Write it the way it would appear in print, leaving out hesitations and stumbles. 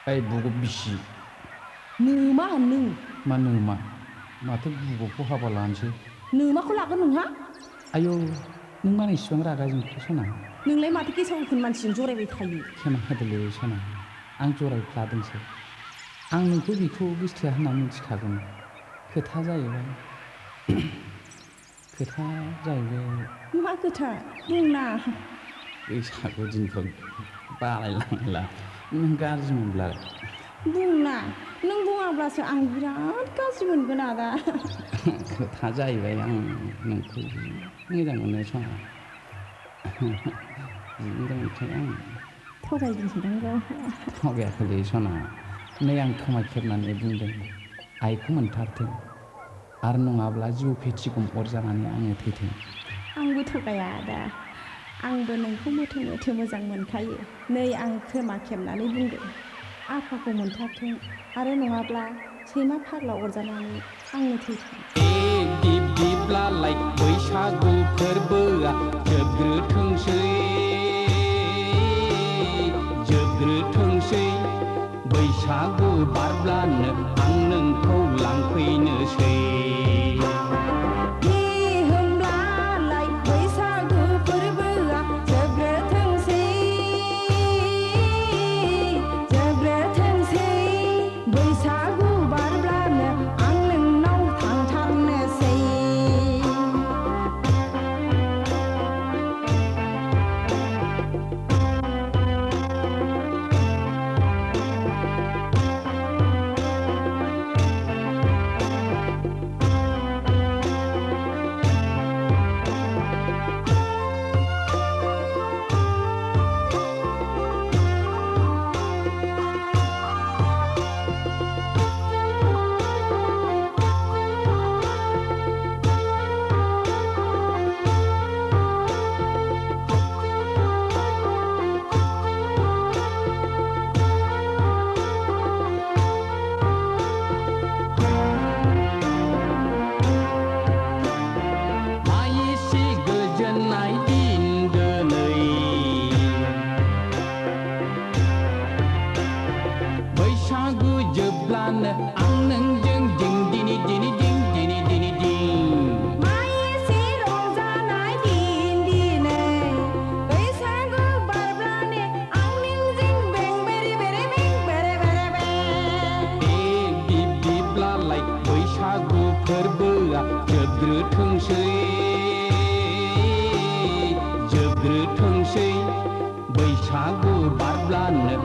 ओइ बुगु बिसि नोमा नों मा नोमा माथो बुगुखौ हाबा लानोसै नोमाखौ लागोन नोंहा आयौ नों मानो इसिबां रागा जोंखो सना नोंलाय माथो गेसाव गोफोन मानसिजों जरायबाय थायो खेमा होदोलै सना आं जरायफ्लादोंसो आं नोंखौ बेखौ गोसथोआ होनना मिथिखागौमोन खोथा जाहैबाय मा खोथा बुंना बैसागु दिनफ्राव बालायलांला नों गाज्रि मोनब्ला बुंना नों बुङाब्लासो आं बिराद गाज्रि मोनगोन आदा खोथा जाहैबाय आं नोंखौ जि मोजां मोनो सना जि मोजां मोनखायो आं थगायदोंसोदां गावहा थगायाखैलै सना नै आं खोमा खेबनानै बुंदों आइखौ मोनथारथों आरो नङाब्ला जिउ फेथिगम अरजानानै आङो थैथों आंबो थगाया आदा आंबो नोंखौ मोथो मोथो मोजां मोनखायो नै आं खोमा खेबनानै बुंदों आफाखौ मोनथारथों आरो नङाब्ला सैमा फाग्ला अरजानानै आंनो थैथों बिब्दिब्लालाय बैसागु फोरबोआ जोबग्रोथोंसै बैसागु बारब्लानो आं नोंखौ लांफैनोसै होमब्लालाय बैसागु फोरबोआ जोबग्रोथोंसै बैसागु बारब्लानो आं नोंनाव थांथारनोसै बैसागु जोबब्लानो आं नोंजों दिं दिनि दिनि दिं दिनि दिनि दिं माइसि रंजानाय दिन दिनै बैसागु बारब्लानो आं नोंजों बें बेरे बेरे बें बेरे बेरे बें बिब्दिब्लालाय बैसागु फोरबोआ जोबग्रोथोंसै बैसागु बारब्लानो